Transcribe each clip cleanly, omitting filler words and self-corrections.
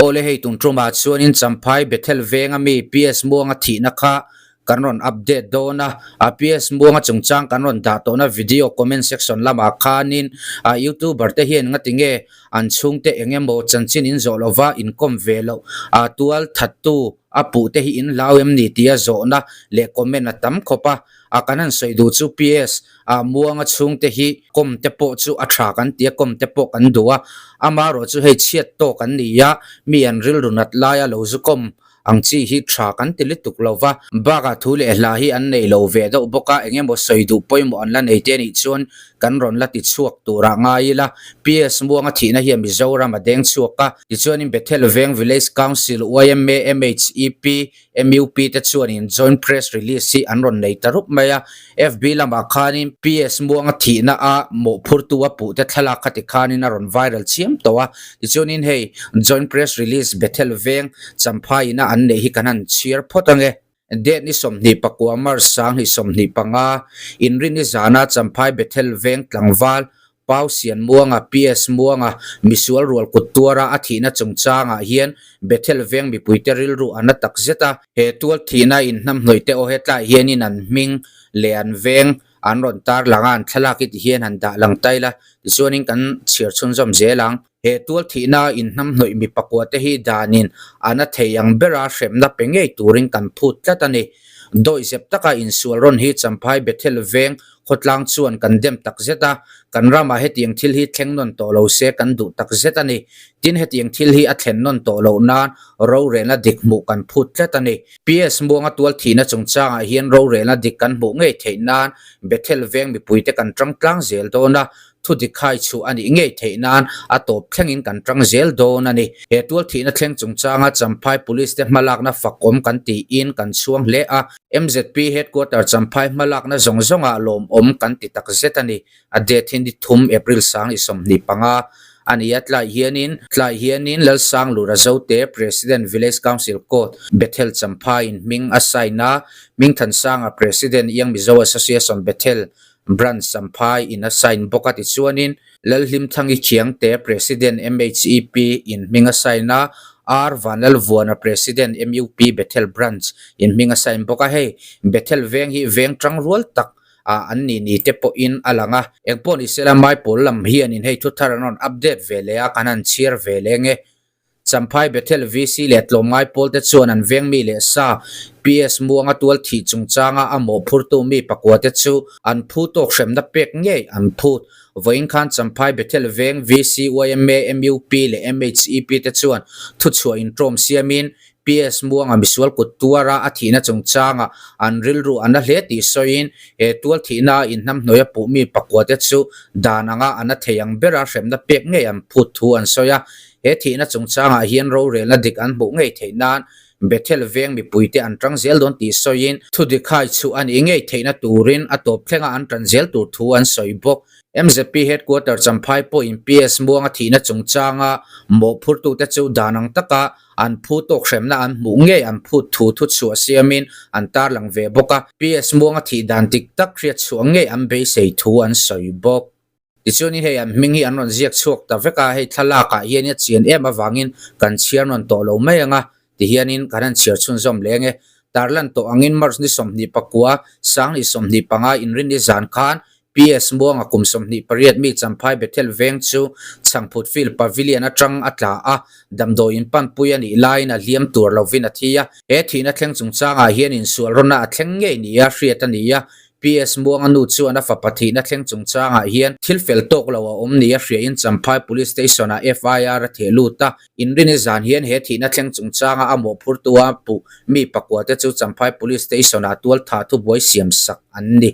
ole hei tung truma chuanin champhai bethel venga mi PS muanga thina kha kanron update dona PS muanga chungchang kanron da to na video comment section lama khanin youtuber te hian ngatinge anchung te engemo chanchin in zolova income velo tual thattu apu te hi in lawem ni tia zona le comment na tam khopa akanan soidu chu PS muanga chung te hi kom te po chu atha kan tia kom te po kan duwa amaro chu hei chiat to kan niya mi an ril runat laya lo zu kom ang chi hi tha kan tilituk lova baga thule hla hi an nei lo ve do boka engemo soidu poimo an la nei te ni chon kan ron la ti chuak tura ngaila PS muanga thina hi mizoram adeng chuaka ti chuan in Bethel Veng Village Council YMA MHEP MUP te chuan in joint press release si an ron nei tarup maya FB lama khanin PS muanga thina mo phurtua pu te thala khati khanin ron viral chiam towa ti chuan in hei joint press release Bethel Veng champhai na an nei hi kanan cheer photange de ni somni pakwa mar sang hi somni panga inrin ni zana champhai Bethel Veng tlangwal pausian muanga PS muanga misual rual kutura athina chungchanga hian Bethel Veng mi puiteril ru ana takzeta he tual thina in nam noite o hetla hian in an ming lean veng anron tar langan thalakit hian han da lang taila tichuanin kan chhir chhun zom zelang he tual thina in nam noi mi pakwa te hi danin ana theyang bera hremna pengei turin kan phut tlatani doi zep taka in sualron hi champhai Bethel Veng khotlang chuan kan dem takzeta kan rama hetiang thil hi thlengnon to lo se kan du takzeta ni tin hetiang thil hi a thlennon to lo na ro rena dikmu kan phut tlatani PS muanga tual thina chungchanga hian ro rena dik kan mu ngei theinan Bethel Veng mi puite kan tlang zel dona thu dikhai chu ani ngei theinan atop thlengin kan tang zel don ani he tual thina thleng chungchanga champhai police te malakna fakom kan ti in kan chuang le MZP headquarter champhai malakna zonga lom om kan ti takzetani ade thindi thum April sang isom ni panga aniya tla hianin lal sang lura zote President Village Council Court Bethel champhai ming asaina ming than sang President Young Mizo Association Bethel branch champhai in a sign boka ti chuanin lalhlim thangi khiang te President MHEP in minga saina R Vanal Vuana President MUP Bethel branch in minga sign boka hey Bethel Veng hi veng tang rual tak anni ni te po in alanga engpon isela mai polam hian in hey thu tharanon update vele kanan cheer velenge champhai Bethel VC letlo mai pol te chuan an veng mi le sa PS muanga tual thi chungchanga amo phurtu mi pakwa te chu an phu tok hremna pek nge an phut voin khan champhai Bethel Veng VC YMA MUP le MHEP te chuan thu chua in trom siamin PS muanga misual kutuara athina chungchanga an rilru ana hleti soin e tual thina in nam noya pu mi pakwa te chu dananga ana theyang bera hremna pek nge an phut thu an soya he thina chungchanga hian ro rel na dik an bu ngei theinan Bethel Veng mi puite an tang zel don ti soin thu dikhai chu an ingei theina turin atop thlenga an tranzel tur thu an soibok MZP headquarter champhai po in PS muanga thina chungchanga mo phurtu te chu danang taka an phu tok hremna an mu nge an phut thu thu chu siamin an tar lang ve boka PS muanga thi dan tik tak khriat chu nge an be sei thu an soibok tichuni he an mingi an ron ziak chuak ta veka he thalaka hian chian em awangin kan chianon to lo maianga ti hianin kanan chiar chun zom lenge tarlan to angin mars ni somni pakwa sang ni somni panga inrin ni zan khan PS muanga kum somni pariat mi champhai Bethel Veng chu changphut fil pavilion atang atla damdo in pan puyani line a liam tur lovin athia e thina thleng chungchanga hian in sual rona athleng nge ni a hriat ania PS muanga nu chu ana fapathi na thleng chungchanga hian thilfel tok lawa omni a hria in champhai police station a FIR theluta inrin zan hian he thina thleng chungchanga amo phurtua pu mi pakwa te chu champhai police station a tual tha thu boi siam sak anni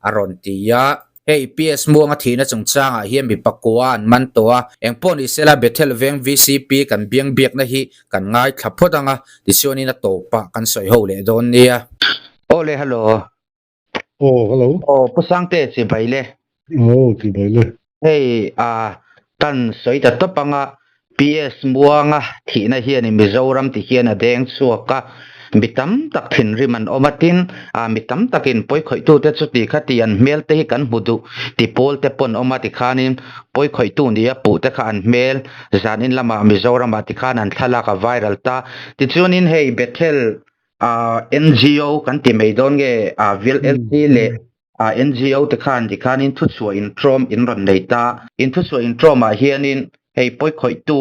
aron tia hey PS muanga thina chungchanga hian mi pakwa an man towa engpon isela Bethel Veng VCP kan biang biak na hi kan ngai thaphodanga tisoni na topa kan soi ho le don nia ole hello hello. Pusang te si baile. Si baile. Hey, tan soi ta topanga PS muanga thina hian Mizoram ti hian adeng chuaka mi tam tak thin riman omatin mi tam takin poi khoi tu te chuti khatian mel te kan mudu ti pol te pon omati khanin poi khoi tu nia pu te khan mel zanin lama Mizoram ati khan an thala ka viral ta ti chunin hei Bethel NGO kan ti meidon ge VLC le NGO te khan in thu chua in trom in ron nei ta in thu chua in trom a hianin hei poi khoi tu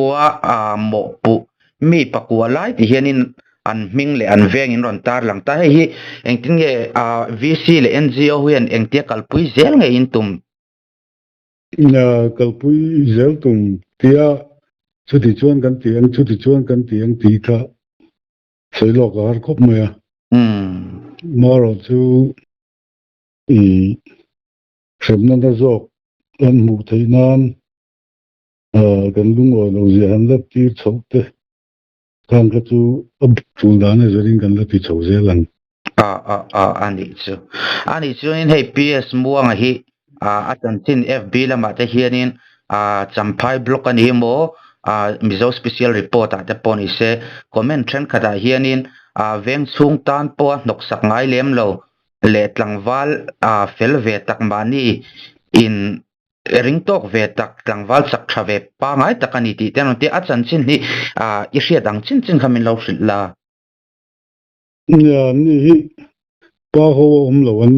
mo pu mi pakua lai ti hianin an ming le an veng in ron tar lang ta hi engtin ge VC le NGO hian engtia kalpui zel nge in tum kalpui zel tum tia chuti chuan kan tiang ti kha soilok har khop maya maro chu khemnan da jok an mu thainan kan lungo lo zian la ti chokte kan ka chu chul dan zerin kan la ti chau zelan ani chu in hei PS muang hi atan tin FB lama te hianin champhai block ani mo Mizo special report te poni se comment thren khata hianin veng chung tan po nok sak ngai lem lo le tlangwal fel ve tak mani in ringtok ve tak tlangwal sak thave pa ngai takani ti ten te achan chin ni i hriat ang chin khamin lo la ni pa ho lo an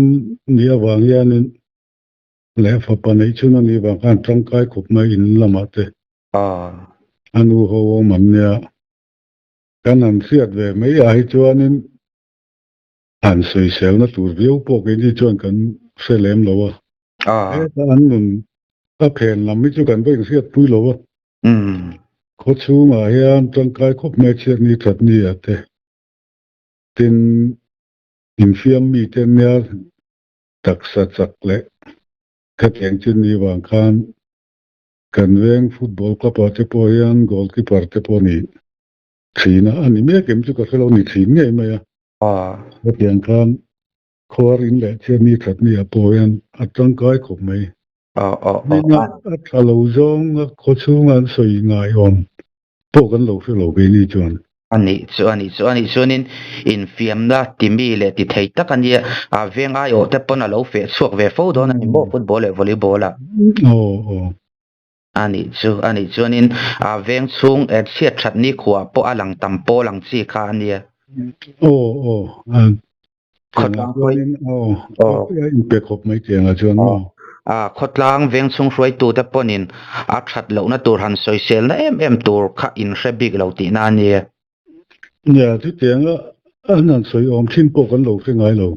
ni awang yanin le fa pa nei chuna ni ba kan tangkai khop mai in lama te anu ho man ya kan an siat ve mai ai chuanin an soi sel na tur viu po ke ni chuan kan selem lo an nun a phen lam mi chu kan ve siat pui lo kho chu ma hian tangkai khop mai chiat ni that ni ate tin in fiam mi ten ya tak sa chak le khat yang chin ni wang khan kan veng football ka pa te po yan goalkeeper te po ni thina ani me kem chu ka khelo ni thin ngai ma ya khat yang khan khor in le che ni that ni a po yan atang kai khop mai na thalo zong kho chu ngan soi ngai on po kan lo fe lo be ni chuan ani chuanin in fiam na timi le ti thei tak ani venga yo te pon alo fe chuak ve fo don ani mo football le volleyball ani chuanin veng chung chiat that ni khuwa po alang tam po lang chi kha ani khotlang in pe khop mai tiang a chuan khotlang veng chung hroi tu te ponin a that lo na tur han social na em tur kha in hrebik lo ti na ni ti tiang an soi om thin po kan lo fe ngai lo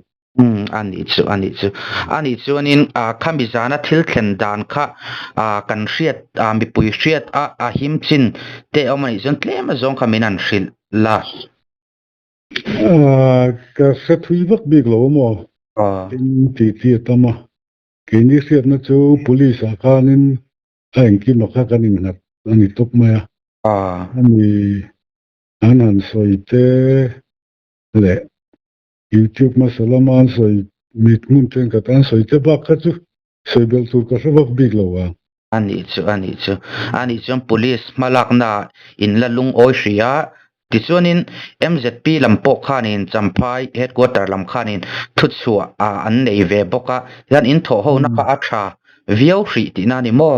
ani chu anin khamizana thil thlen dan kha kan hriat mi pui hriat a him chin te omani zon tlem zong khamin an hril la ka se thui vak big lo mo ti tama ke ni siat na chu police khanin ang ki no kha kanin ngat ani top maya ani anan soite le YouTube masalaman soi mit mun ten katan soite bakha chu soibel tur ka vak big lo wa ani chu police malakna in la lung oi hria tichuanin MZP lampo khanin champhai headquarter lam khanin thuchua an nei ve boka yan in tho ho na ka atha viau hri ti na ni mo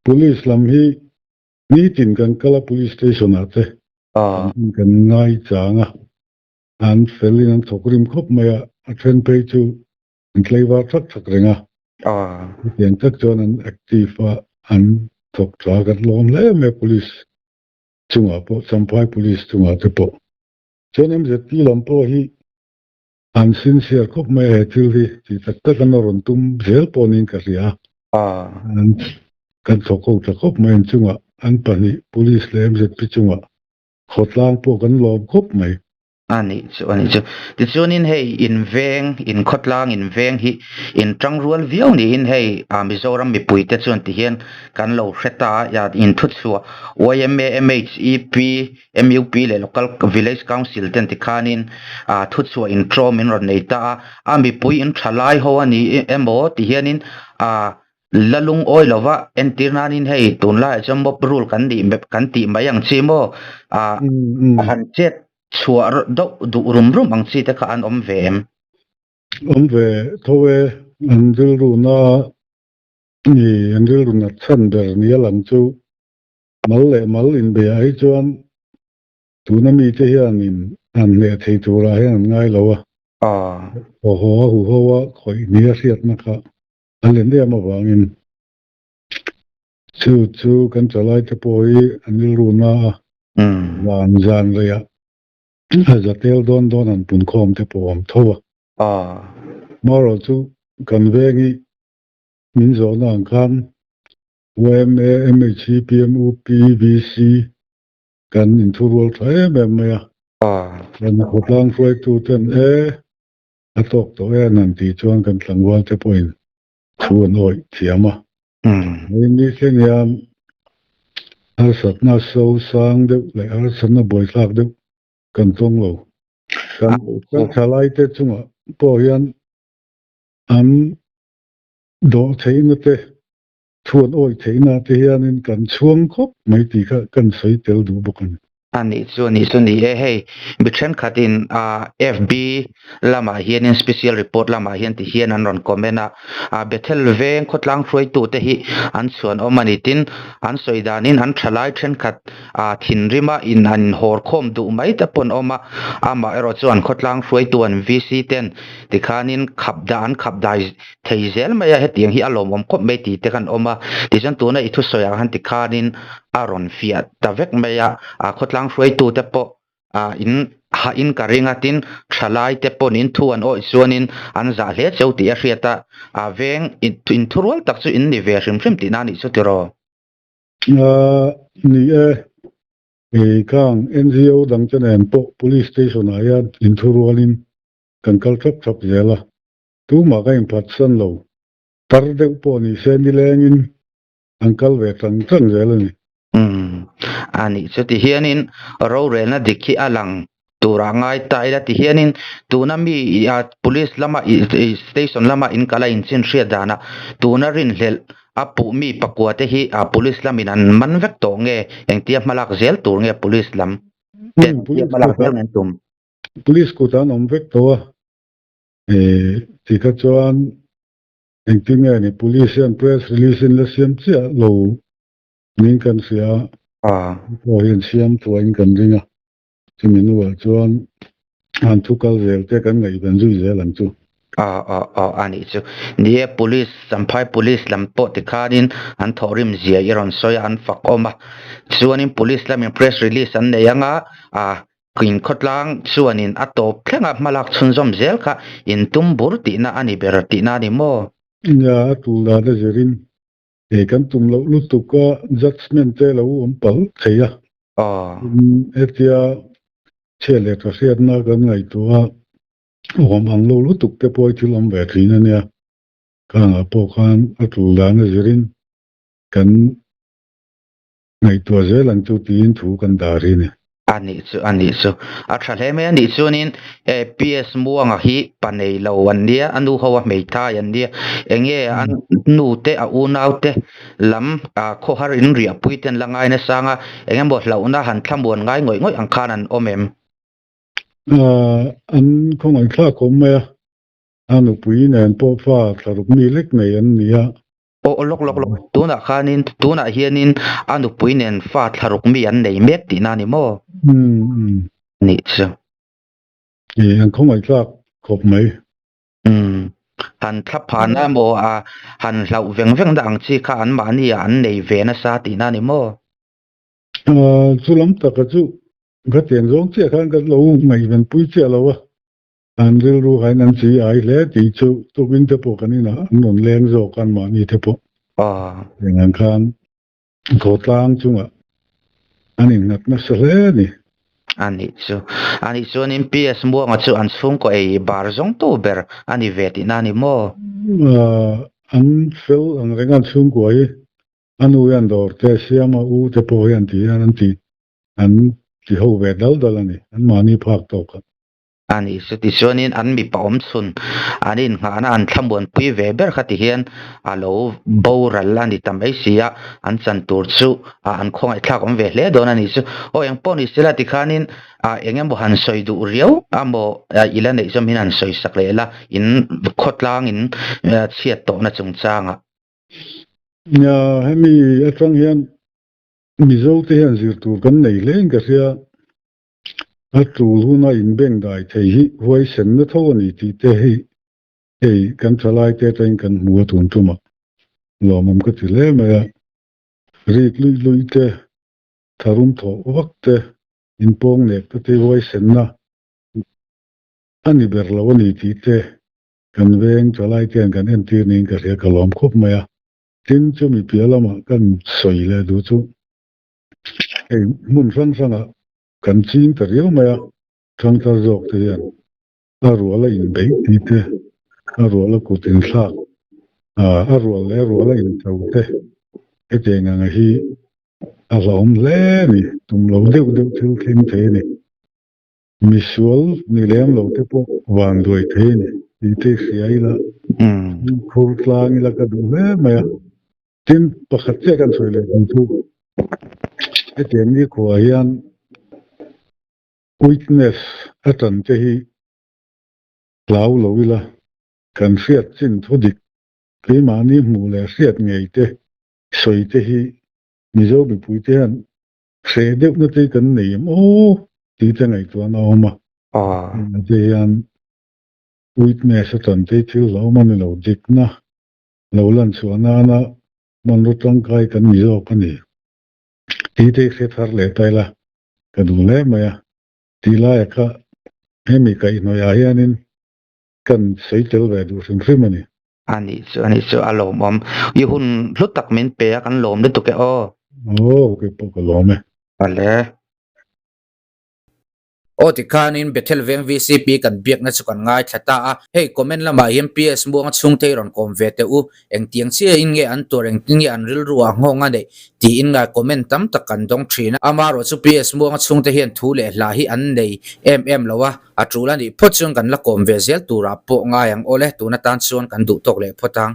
police lam hi ni tin kan kala police station ate kan ngai changa an felin an thokrim khop maya athen pe chu klaiwa thak renga yan tak chon an active an thok tra kan lom le me police chunga po champhai police chunga te po chenem je ti lam po hi an sincere khop mai he thil hi ti tak kan ron tum zel ponin ka ria an kan thoko ta khop mai chunga an pani police le mz pi chunga khotlang po kan lom khop mai ani chu tichuanin hei in khotlang in veng hi in tangrual viau ni in hei Mizoram mi pui te chuan ti hian kan lo hreta ya in thuchua OMA MHEP MUP le local village council ten ti khanin thuchua in trom in ron nei ta mi pui in thalai ho ani emo ti hianin lalung oi lova entirnanin hei tunla chambo rule kan ti mayang chimo han chet ชัวดดุรุมอังซีแต่ka an om ve em về thôi anh đưa luôn nó ni anh đưa luôn nó chân đời ni làm chú mal in be ai chuan tu na mi te hian in an le thei tu ra hian ngai lo ho khoi ni a riat na kha an len de ma wangin chu kan chalai te poi an lu na wan jan le ya za tel don an pun khom te pom thowa maro chu kan vengi min zo na kan WMA MHPMU PVC kan in turul thae me ya kan khotlang foi tu ten atok to nan ti chuan kan tlangwal te point chuan oi thiama ni sen ya asat na so sang de le asat na boy sak de kan tong lo kan thalai te chunga po yan an do theina te chuan oi theina te hianin kan chuang khop mai ti kha kan sei tel du bokan ani chu ni hei mi then khatin FB lama hian in special report lama hian ti hian an ron comment a Bethel veng khotlang hroi tu te hi an chuan omani tin an soidanin an thalai then khat thinrima in an hor khom du mai ta pon oma ama ero chuan khotlang hroi tu an VC ten tikhanin khapdai theizel maya hetiang hi alom om khop mai ti te kan oma ti jan tu na ithu soya han tikhanin aron fiat tavek maya khotlang hroi tu te po in karinga tin thalai te pon in thuan oi chuanin an za hle cheuti a hriata veng in thurwal tak chu in ni ve hrim ti na ni chu tiro ni kang NGO dang chanen po police station aya in thurwalin kan kalthap thap zela tu ma ga in phatsan lo tar de po ni se ni lengin ankal ve tang zela ni ani chu ti hianin ro rel na dikhi alang turangai taira ti hianin tunami police lama station lama in kala in chin hria dana tuna rin hlel apu mi pakua te hi police lamin an man vek to nge engtia malak zel tur nge police lam malak zel nen tum police ko tan om vek to ti ka chuan engtinge ni police and press release in la siam chia lo ning kan sia o hin siam to in kan ringa chimin wa chuan an thukal zel te kan ngai ban zui zel an chu ani chu ni police samphai police lam po tikhanin an thorim zia iron soya an fak oma chuanin police lam press release an neyanga kin khotlang chuanin atop thlenga malak chunjom zel kha in tumbur ti na ani ber ti na ni mo ya tu la da zerin kan tum lo lu tu ka judgment te lo pal theya etia chele to siat na kan ngai tu ang lo lu tu te poi chulam ve thina nia kan apo khan atu la na zerin kan ngai tu zelan tu tin thu kan dari ni ani chu athale me ani chunin PS muanga hi panei lo an nia anu hawa meitha yan nia enge an nu te a unaute lam kho harin ria puiten langai na sanga enge bo hlauna han thlamon ngai ngoi ang khan an omem an khong ai kha kom me anu pui nen po fa tharuk mi lek nei an nia lok tuna khanin tuna hianin anu puinen fa tharuk mi an nei mek ti na ni mo ni chu an khong ai kha khop mai han thap phana mo han hlau veng da ang chi kha an ma ni an nei ve na sa ti na ni mo chulam ta ka chu ga ten zong che khan ka lo ngai ben pui che lo an ril ru hai nan chi ai le ti chu tu bin te po kan ina non leng zo kan ma ni te po yang khan ko tlang chunga anin nat na sare ni ani chu nin PS mo nga chu an sung ko bar zong to ber ani veti na ni mo an fel an rengan sung ko anu yan dor te siama u te po yan ti an ti ho ve dal ani an ma ni phak to ka อันนี้สุดที่ส่วนนี้อันมีปอมสุนอันนี้งานอันทำบนปุยเวเบอร์ขัดเฮียนอาโลบอรัลลันที่ทำไอเสียอันสันตูร์ซูอันคงไอ้ทักอมเวเลโดนันนี้ซูโอ้ยังปนิสิละที่ขานินยังบ่หันสอยดูเรียวบ่อีละนี่จะมีนันสอยสักเลยละอินขดลางอินเชียดโตนะจงจางJa, hemi atang hian mizo te hian zirtur kan nei leng ka sia atul huna in beng dai thei hi huai sen na tho ni ti te hi ei kan thalai te ten kan mu tun tuma lo mom ka ti le ma rit lui te tharum tho wak te in pong nek te huai sen na ani ber lo ni ti te kan veng thalai ten kan en ti ning ka sia ka lom khop ma ya tin chu mi pia lama kan soi le du chu ei mun sang a kan ching ta riu ma ya thang ta jok te yan a ru la in bei ti te a ru la ku tin sa a ru la in chau te e te nga hi a lom le ni tum lo deu thil thim te ni misual ni lem lo te po wang doi te ni ti te sia ila khur tlang ila ka du le ma ya tin pakhat che kan soi le chu e te ni ko hian witness atan te hi lau lo ila kan fiat chin thodik ke mani mu le fiat ngei te soi te hi mizo bi pui te an se deuh na te kan nei o ti te ngai tu na oma te an witness atan te thil lo man lo dik na lo lan chuana na man ro tang kai kan mizo kan ni ti te se thar le tai la ka du le ma ya ti la ka hemi kai no ya hianin kan sei tel ve du sim frimani อันนี้soอารมณ์อมอยู่หุ่นลุตักเมนเปียกันลมได้ตุกแกke po ko lo me อันแล o ti khanin bethel veng VCP kan biak na chukan ngai thata a hei comment lama hian PS muang chung te ron kom ve te u eng tiang che in nge an to reng tingi an ril ruwa ngonga nei ti in nga comment tam tak kan dong thina amaro chu PS muang chung te hian thu le hla hi an nei lawa a trulani phot chung kan la kom ve zel tura po nga yang ole tuna tan chuan kan du tok le photang